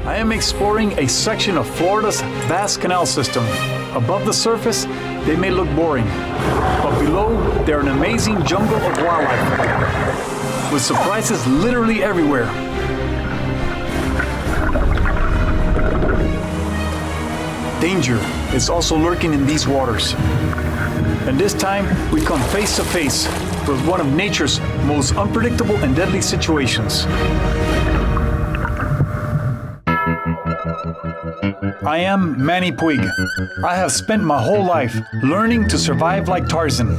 I am exploring a section of Florida's vast canal system. Above the surface, they may look boring, but below, they're an amazing jungle of wildlife, with surprises literally everywhere. Danger is also lurking in these waters. And this time, we come face to face with one of nature's most unpredictable and deadly situations. I am Manny Puig. I have spent my whole life learning to survive like Tarzan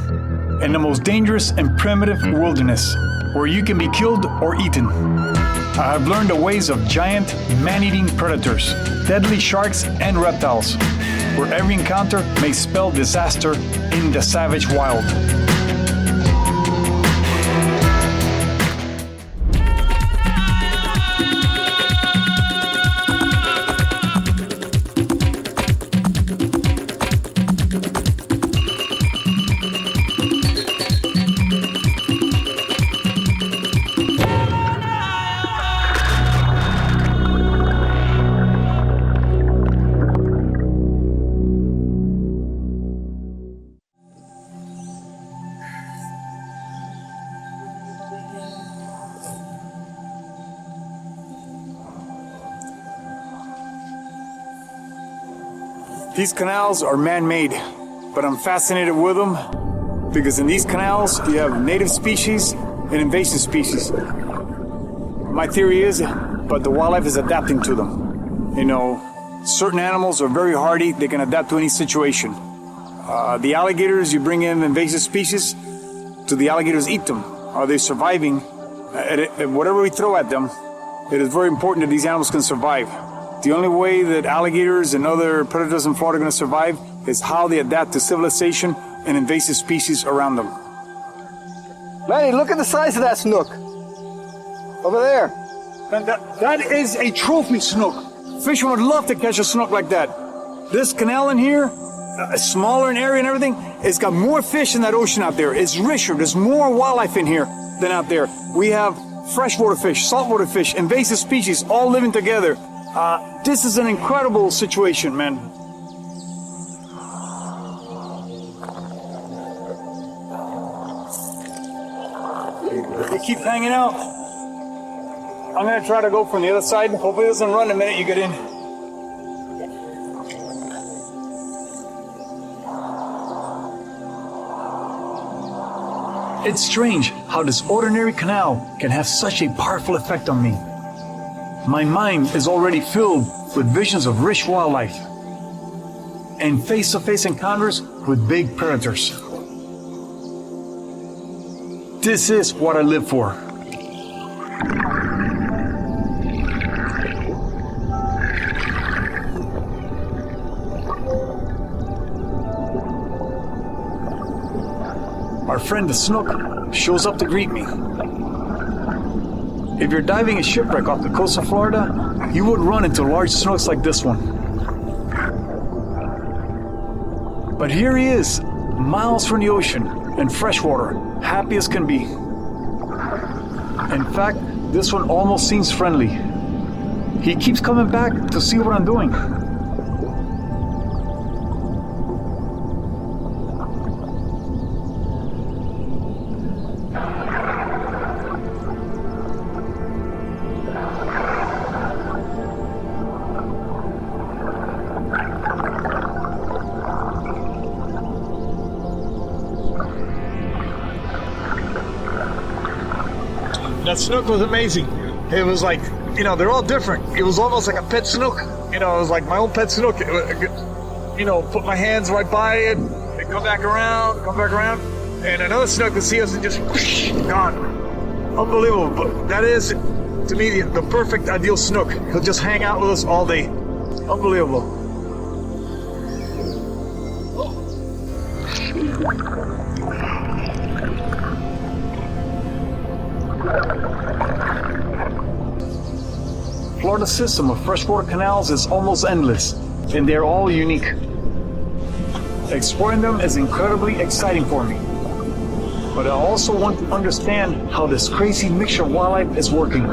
in the most dangerous and primitive wilderness, where you can be killed or eaten. I have learned the ways of giant, man-eating predators, deadly sharks and reptiles, where every encounter may spell disaster in the savage wild. These canals are man-made, but I'm fascinated with them because in these canals you have native species and invasive species. My theory is, but the wildlife is adapting to them. You know, certain animals are very hardy, they can adapt to any situation. The alligators, you bring in invasive species, do the alligators eat them? Are they surviving? Whatever we throw at them, it is very important that these animals can survive. The only way that alligators and other predators in Florida are going to survive is how they adapt to civilization and invasive species around them. Manny, look at the size of that snook. Over there. And that is a trophy snook. Fishermen would love to catch a snook like that. This canal in here, smaller in area and everything, it's got more fish in that ocean out there. It's richer. There's more wildlife in here than out there. We have freshwater fish, saltwater fish, invasive species all living together. This is an incredible situation, man. They keep hanging out. I'm gonna try to go from the other side. Hopefully it doesn't run the minute you get in. It's strange how this ordinary canal can have such a powerful effect on me. My mind is already filled with visions of rich wildlife and face-to-face encounters with big predators. This is what I live for. Our friend the snook shows up to greet me. If you're diving a shipwreck off the coast of Florida, you would run into large snooks like this one. But here he is, miles from the ocean, in freshwater, happy as can be. In fact, this one almost seems friendly. He keeps coming back to see what I'm doing. That snook was amazing. It was like, you know, they're all different. It was almost like a pet snook. You know, it was like my own pet snook. You know, put my hands right by it, they come back around, and another snook would see us and just whoosh, gone. Unbelievable. But that is, to me, the perfect ideal snook. He'll just hang out with us all day. Unbelievable. Florida's system of freshwater canals is almost endless, and they're all unique. Exploring them is incredibly exciting for me. But I also want to understand how this crazy mixture of wildlife is working.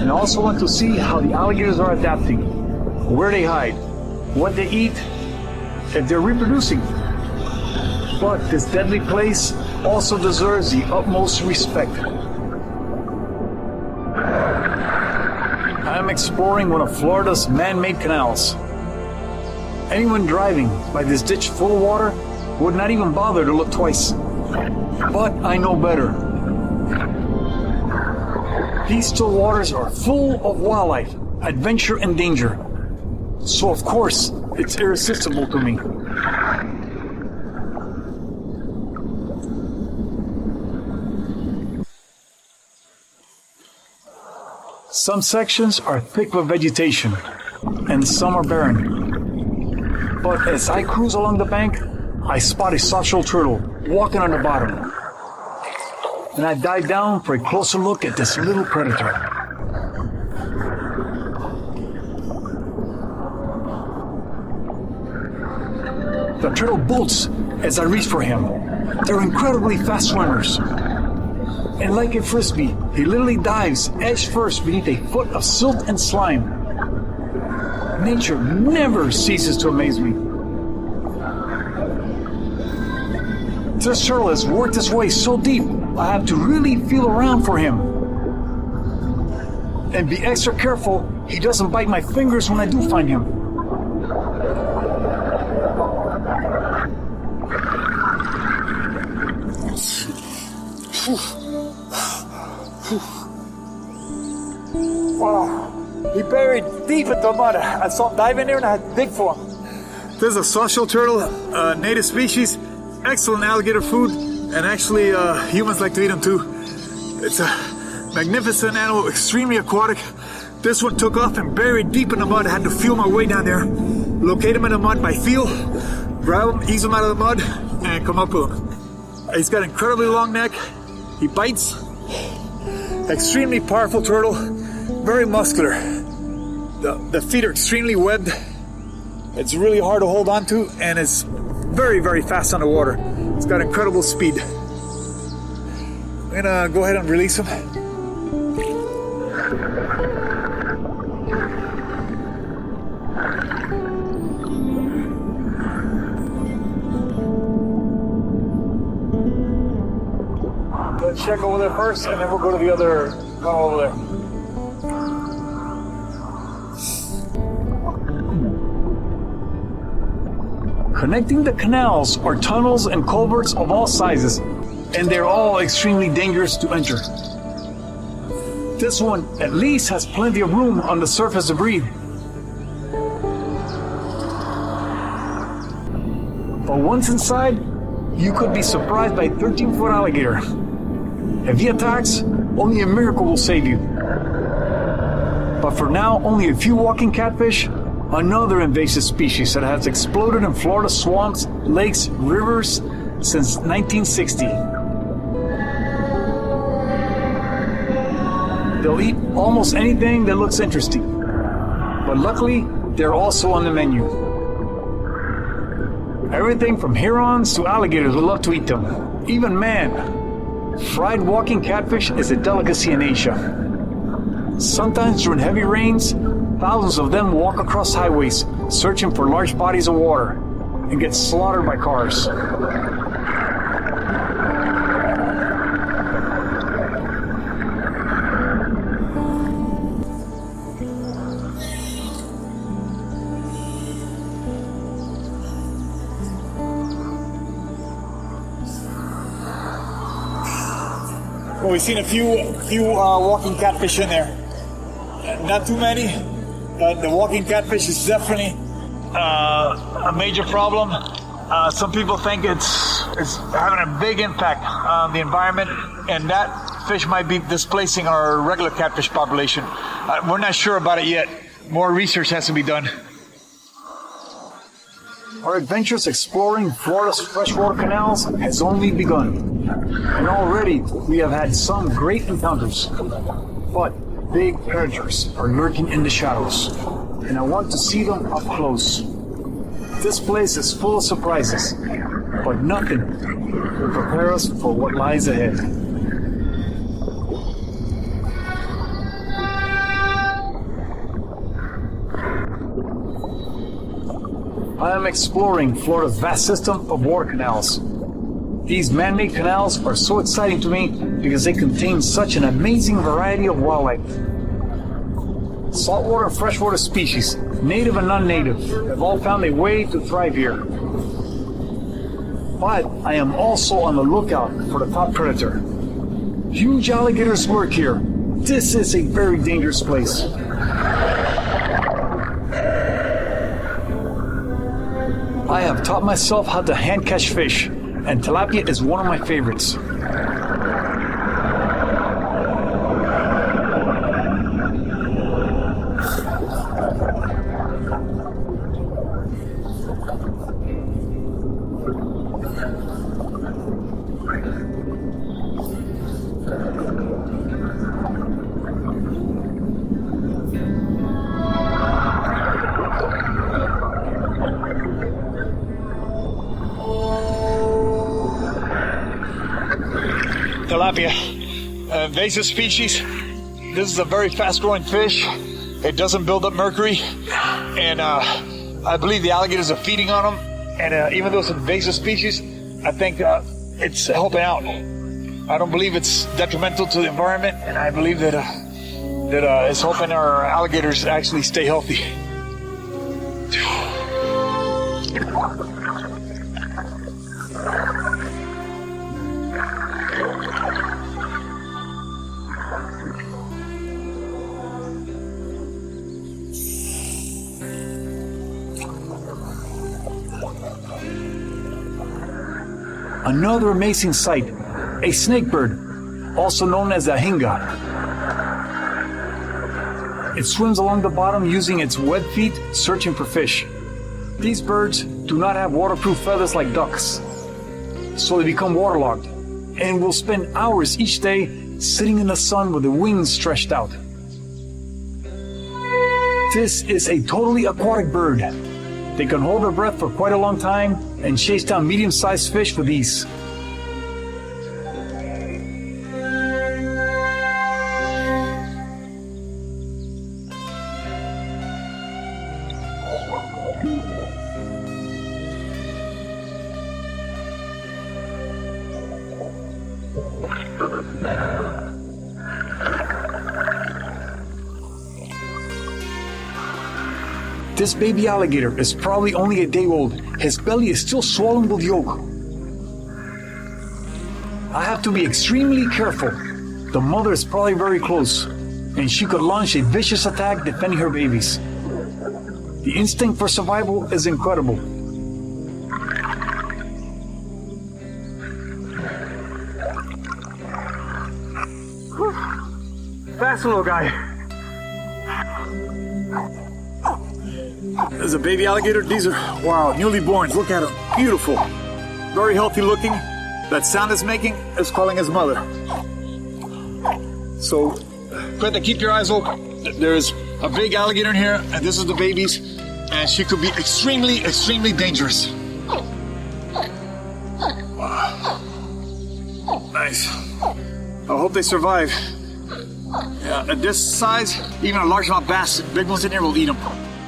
And I also want to see how the alligators are adapting, where they hide, what they eat, if they're reproducing. But this deadly place also deserves the utmost respect. I'm exploring one of Florida's man-made canals. Anyone driving by this ditch full of water would not even bother to look twice. But I know better. These still waters are full of wildlife, adventure, and danger. So of course, it's irresistible to me. Some sections are thick with vegetation, and some are barren. But as I cruise along the bank, I spot a soft-shell turtle walking on the bottom. And I dive down for a closer look at this little predator. The turtle bolts as I reach for him. They're incredibly fast swimmers. And like a frisbee, he literally dives edge first beneath a foot of silt and slime. Nature never ceases to amaze me. This turtle has worked his way so deep, I have to really feel around for him. And be extra careful he doesn't bite my fingers when I do find him. Wow, he buried deep into the mud. I saw him dive in there and I had to dig for him. This is a soft-shell turtle, a native species, excellent alligator food, and actually humans like to eat them too. It's a magnificent animal, extremely aquatic. This one took off and buried deep in the mud. I had to feel my way down there, locate him in the mud by feel, grab him, ease him out of the mud, and come up with him. He's got an incredibly long neck. He bites. Extremely powerful turtle, very muscular. The feet are extremely webbed. It's really hard to hold on to, and it's very, very fast on the water. It's got incredible speed. I'm gonna go ahead and release him. Let's check over there first, and then we'll go to the other one over there. Connecting the canals are tunnels and culverts of all sizes, and they're all extremely dangerous to enter. This one at least has plenty of room on the surface to breathe. But once inside, you could be surprised by a 13-foot alligator. If he attacks, only a miracle will save you. But for now, only a few walking catfish, another invasive species that has exploded in Florida swamps, lakes, rivers since 1960. They'll eat almost anything that looks interesting. But luckily, they're also on the menu. Everything from herons to alligators would love to eat them. Even man. Fried walking catfish is a delicacy in Asia. Sometimes during heavy rains, thousands of them walk across highways, searching for large bodies of water, and get slaughtered by cars. Well, we've seen a few walking catfish in there. Not too many. The walking catfish is definitely a major problem. Some people think it's having a big impact on the environment, and that fish might be displacing our regular catfish population. We're not sure about it yet. More research has to be done. Our adventures exploring Florida's freshwater canals has only begun. And already we have had some great encounters. But big predators are lurking in the shadows, and I want to see them up close. This place is full of surprises, but nothing will prepare us for what lies ahead. I am exploring Florida's vast system of water canals. These man-made canals are so exciting to me because they contain such an amazing variety of wildlife. Saltwater and freshwater species, native and non-native, have all found a way to thrive here. But I am also on the lookout for the top predator. Huge alligators lurk here. This is a very dangerous place. I have taught myself how to hand catch fish, and tilapia is one of my favorites. Tilapia, invasive species. This is a very fast-growing fish. It doesn't build up mercury, and I believe the alligators are feeding on them. And even though it's an invasive species, I think it's helping out. I don't believe it's detrimental to the environment, and I believe that it's helping our alligators actually stay healthy. Another amazing sight, a snakebird, also known as a hinga. It swims along the bottom using its webbed feet, searching for fish. These birds do not have waterproof feathers like ducks, so they become waterlogged, and will spend hours each day sitting in the sun with their wings stretched out. This is a totally aquatic bird. They can hold their breath for quite a long time and chase down medium-sized fish with ease. This baby alligator is probably only a day old. His belly is still swollen with yolk. I have to be extremely careful. The mother is probably very close, and she could launch a vicious attack defending her babies. The instinct for survival is incredible. Fast little guy. There's a baby alligator. These are, wow, newly borns. Look at him. Beautiful. Very healthy looking. That sound it's making is calling his mother. So, Greta, keep your eyes open. There's a big alligator in here, and this is the babies, and she could be extremely, extremely dangerous. Wow. Nice. I hope they survive. Yeah, at this size, even a largemouth bass, big ones in here will eat them.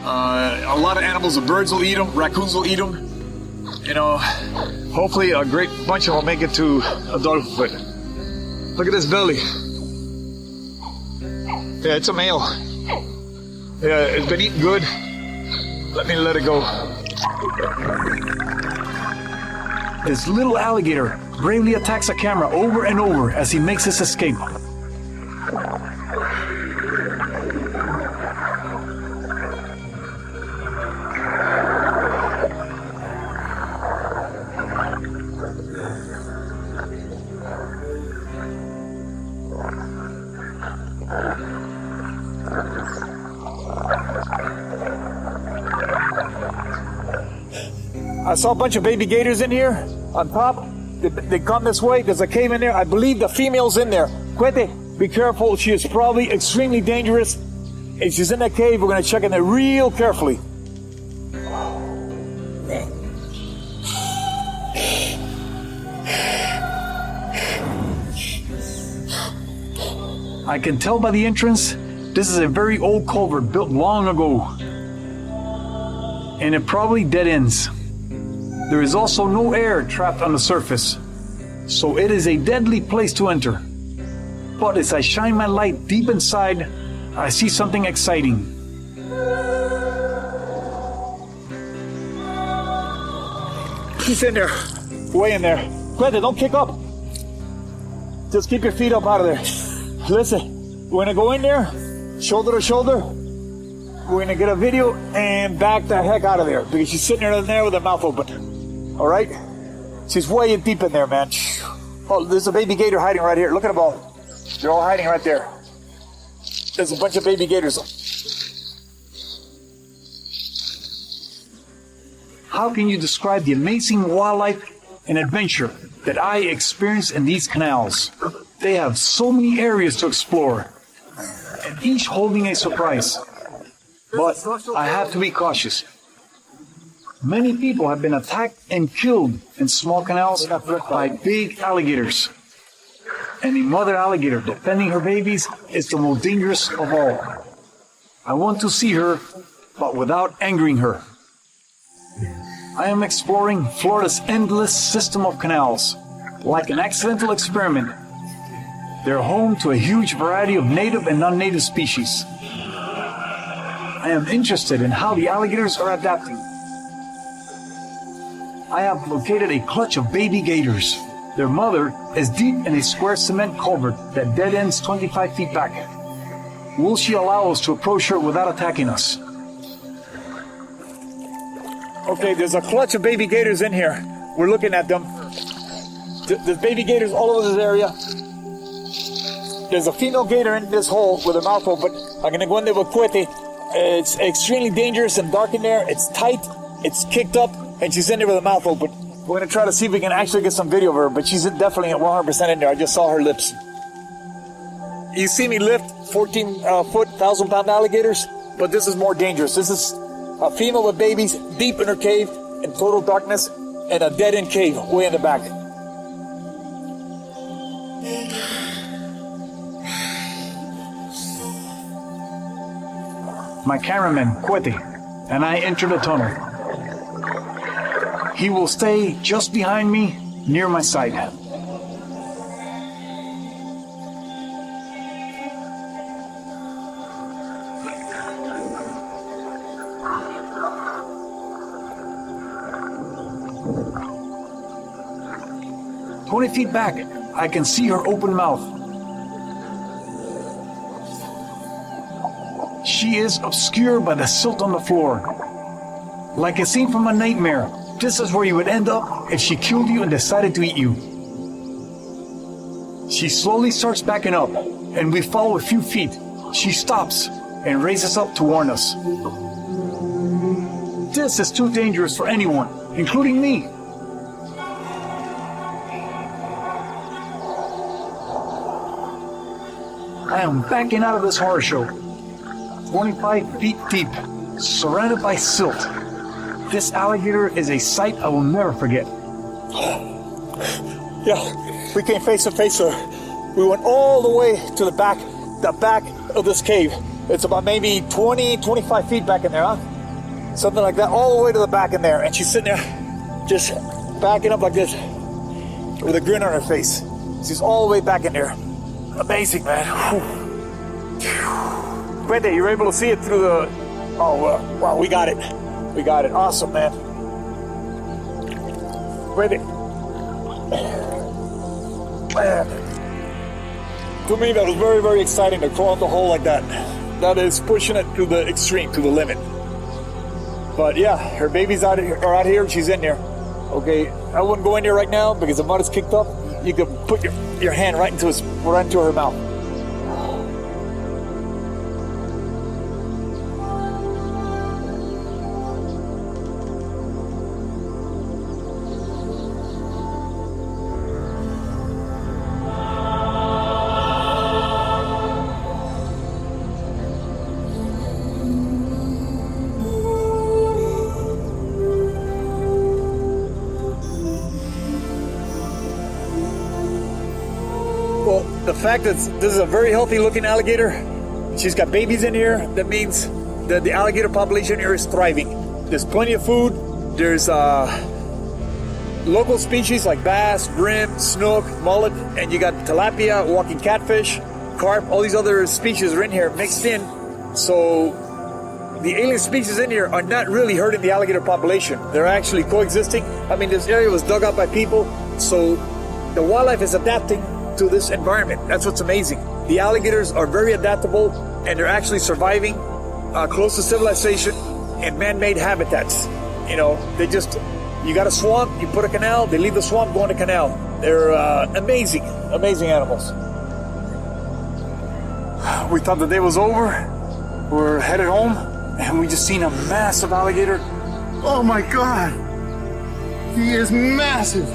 A lot of animals, the birds will eat them, raccoons will eat them. You know, hopefully a great bunch of them make it to adulthood. Look at this belly. Yeah, it's a male. Yeah, it's been eating good. Let me let it go. This little alligator bravely attacks a camera over and over as he makes his escape. I saw a bunch of baby gators in here on top. They come this way. There's a cave in there. I believe the female's in there. Quete, be careful. She is probably extremely dangerous. If she's in that cave, we're going to check in there real carefully. I can tell by the entrance, this is a very old culvert built long ago. and it probably dead ends. There is also no air trapped on the surface, so it is a deadly place to enter. But as I shine my light deep inside, I see something exciting. She's in there, way in there. Glenda, don't kick up. Just keep your feet up out of there. Listen, we're gonna go in there, shoulder to shoulder. We're gonna get a video and back the heck out of there because she's sitting there with her mouth open. All right? She's way in deep in there, man. Oh, there's a baby gator hiding right here. Look at them all. They're all hiding right there. There's a bunch of baby gators. How can you describe the amazing wildlife and adventure that I experience in these canals? They have so many areas to explore, and each holding a surprise. But I have to be cautious. Many people have been attacked and killed in small canals by big alligators. And a mother alligator defending her babies is the most dangerous of all. I want to see her, but without angering her. I am exploring Florida's endless system of canals, like an accidental experiment. They're home to a huge variety of native and non-native species. I am interested in how the alligators are adapting. I have located a clutch of baby gators. Their mother is deep in a square cement culvert that dead ends 25 feet back. Will she allow us to approach her without attacking us? Okay, there's a clutch of baby gators in here. We're looking at them. There's baby gators all over this area. There's a female gator in this hole with her mouth open. I'm gonna go in there with Cuete. It's extremely dangerous and dark in there. It's tight, it's kicked up, and she's in there with her mouth open. We're gonna try to see if we can actually get some video of her, but she's definitely at 100% in there. I just saw her lips. You see me lift 14-foot, 1,000-pound alligators, but this is more dangerous. This is a female with babies deep in her cave in total darkness and a dead-end cave way in the back. My cameraman, Cuete, and I enter the tunnel. He will stay just behind me, near my side. "20 feet back, I can see her open mouth. She is obscured by the silt on the floor. Like a scene from a nightmare, this is where you would end up if she killed you and decided to eat you. She slowly starts backing up, and we follow a few feet. She stops and raises up to warn us. This is too dangerous for anyone, including me. I am backing out of this horror show. 25 feet deep, surrounded by silt. This alligator is a sight I will never forget. Yeah, we came face to face with her. We went all the way to the back of this cave. It's about maybe 20, 25 feet back in there, huh? Something like that, all the way to the back in there. And she's sitting there, just backing up like this, with a grin on her face. She's all the way back in there. Amazing, man. Cuente, you were able to see it through the... Oh, wow, we got it. We got it. Awesome, man. Cuente. Man. To me, that was very, very exciting to crawl out the hole like that. That is pushing it to the extreme, to the limit. But yeah, her babies are out here. She's in there. Okay, I wouldn't go in there right now because the mud is kicked up. You could put your hand right into her mouth. Well, the fact that this is a very healthy looking alligator, she's got babies in here, that means that the alligator population here is thriving. There's plenty of food. There's local species like bass, brim, snook, mullet, and you got tilapia, walking catfish, carp. All these other species are in here mixed in. So the alien species in here are not really hurting the alligator population. They're actually coexisting. I mean, this area was dug up by people, so the wildlife is adapting to this environment. That's what's amazing. The alligators are very adaptable, and they're actually surviving close to civilization in man-made habitats. You know, you got a swamp, you put a canal, they leave the swamp, go in the canal. They're amazing animals. We thought the day was over. We're headed home, and we just seen a massive alligator. Oh my God! He is massive!